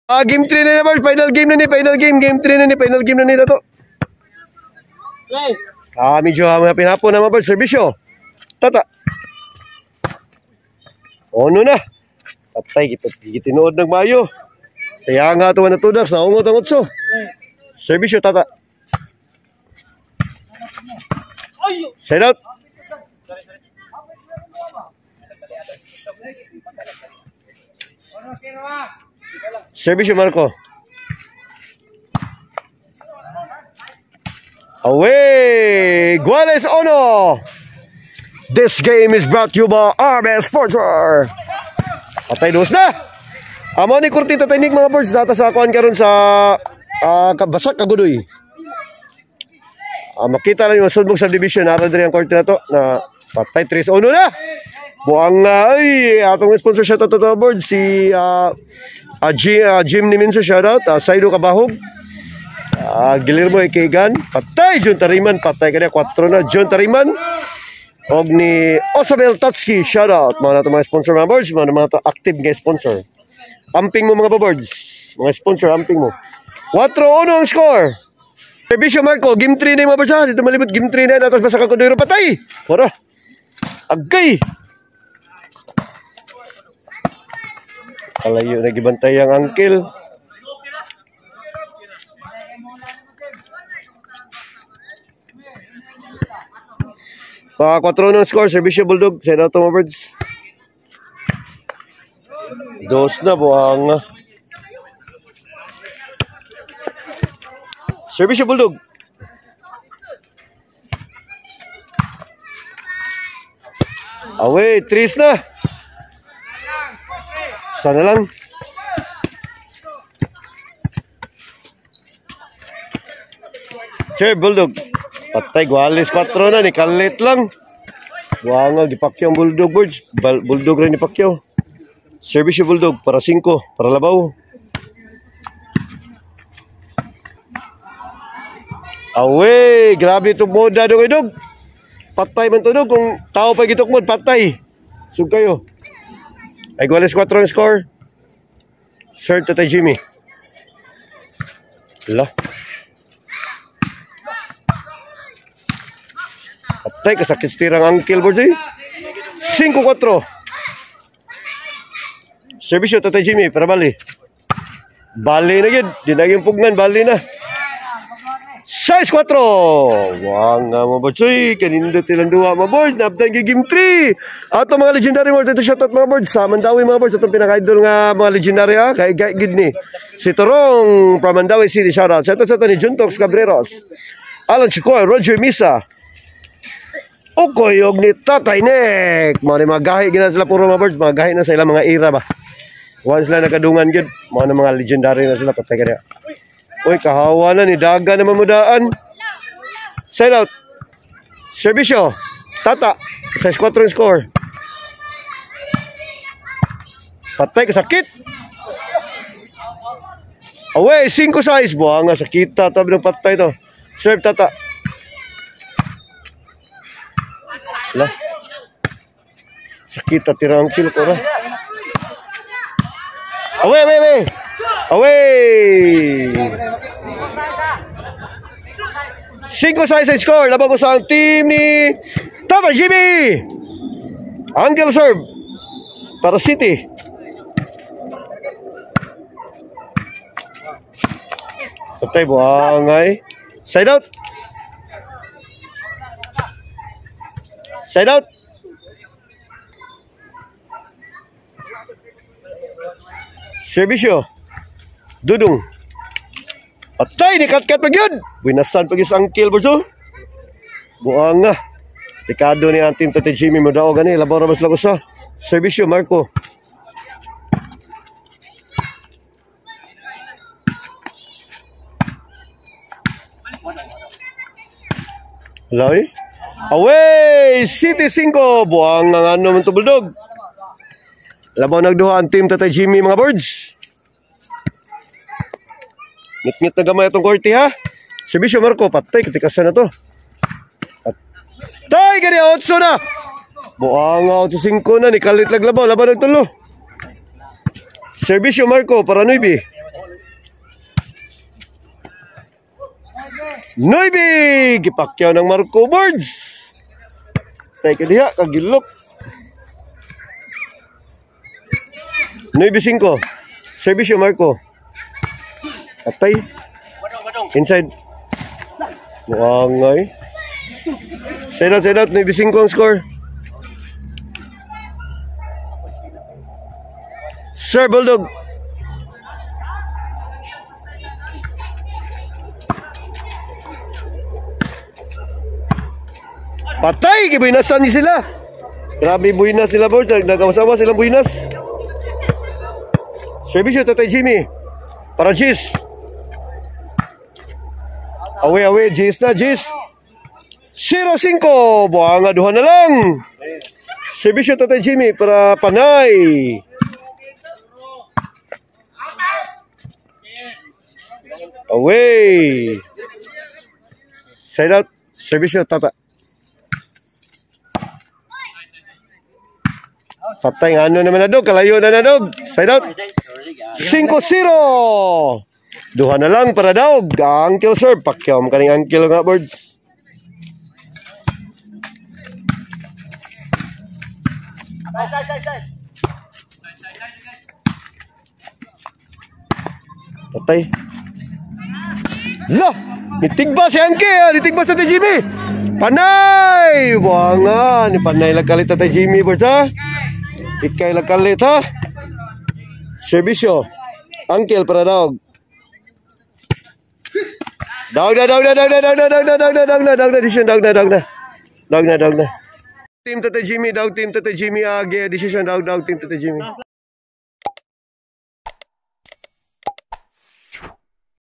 Game 3 na naman. Final game na ni. Final game. Game 3 na ni. Final game na nila to. Medyo mga pinapon na mga servisyo. Tata. Ono na. Patay. Kitinood ng mayo. Saya nga ito na tudak. Naungot ang utso. Servisyo. Tata. Side out. Servisyo Marco. Away! Guales Ono! This game is brought to you by RBS Sportswear. Patay dos na! Amo ni Kurtita Technique mga birds. Data sa akuan karon sa Basak Kagudoy. Makita lang yung sulbog sa division. Nara din ang korte na to. Na patay 3-1 na! Buang ay atong sponsor shout out to the board si Jim ni Minso shout out Saido Kabahog Guillermo Ekegan patay John Tariman patay kanya 4 na John Tariman og ni Osabel Tatski shout out mga mga sponsor mga boards mga active nga sponsor amping mo mga boards mga sponsor amping mo 4-1 ang score Servisyo Marco game 3 na yung mga boards dito malibot game 3 na atas basa Kakudoy patay wala agay Kalayo nagibantay ang angkil. Sa 4 ng score, Servisyo Bulldog. Side out to mga birds. Dos na buang. Servisyo Bulldog. Away, 3 na. Sana lang. Sir Bulldog. Patay Guales 4 na ni kalit lang. Buanga gipakyaw ang Bulldog birds. Bulldog rin ni pakyaw. Servisyo Bulldog para 5 para labaw. Away, grabe itong moda dong idog. Patay man to dog kung tao pa gitukmod patay. Sug kayo. Ay Guales 4 ang score. Shirt to Jimmy. Lah. Patay kasakit stirang angkil board eh. 5-4. Servisyo to Jimmy para bali. Bali na gid. Di na yung pugnan bali na. 6-4. Wang nga mga boards. Uy, kanindot silang duwa mga boards. Naptan game 3. Ato mga legendary boards. Ito shoutout mga boards. Sa Mandawi mga boards. Itong pinaka-idol nga mga legendary ha. Kaya gid ni. Si Torong from Mandawi City. Shoutout. Shoutout sa ito ni Juntox Cabreros. Alan Chikoy. Roger Misa. Ukoy og ni Tatay Nek. Mga gahi gina sila puro mga boards. Mga gahi na sa ilang mga era ba. Once lang nakadungan gid. Mga legendary na sila. Patay ka niya. Uy, kahawa na ni Daga na mamudaan. Side out. Servisyo. Tata. 6-4 score. Patay kasakit. Away, 5-6. Buha nga sakita. Tabi ng patay to. Serve Tata. Lah. Sakita tirang kill ko na. Away, away, away. Away! 5-6 score. Labang ko sa team ni Tata Jimmy. Angle serve para City. Patay buangay. Side out. Side out. Servisyo. Dudong. Patay ni kat-kat pag yun. Winasan pag isang kill po so. Buang nga. Dekado ni ang team Tata Jimmy mo daw gani. Labaw na mas lago sa. Servisyo Marco. Lay. Away! City 5. Buang nga ano man to Bulldog. Labaw nagduha ang team Tata Jimmy mga birds. Ngit-ngit na gamay itong korte ha. Servisyo Marco, patay, katikasan na to. Patay, gani, 8 na. Buang 8-5 na, ni kalit laglabaw, laban ng tulo. Servisyo Marco, para 9. 9. Gipakyaw ng Marco Boards. Tay ka diha, kagilop. 9-5. Servisyo Marco. Atay. Inside. Muangay. Side out. 9-5 ang score. Sir Bulldog. Patay! Kibuinasan ni sila. Grabe buinas sila, boys. Nagkawasawa silang buinas. Servisyo, Tatay Jimmy. Para Gis. Away. Gis na, Gis. 0-5. Buanga, duha na lang. Servisyo, Tatay Jimmy. Para Panay. Away. Side out. Servisyo, Tata. Patay nga ano naman na dog. Kalayo na dog. Side out. 5-0. Duha na lang para dog. Uncle sir. Pakyaw mo kaning uncle nga birds. Side. Patay. Lah! Nitigba si Angke. Nitigba sa Tatay Jimmy. Panay! Buanga. Ni Panay lagkalit Tatay Jimmy birds ha. Ikay lagkalit ha. Servisyo. Uncle para dog. Dog na. Decision dog na. Team Tatay Jimmy, dog team Tatay Jimmy. Decision dog team Tatay Jimmy.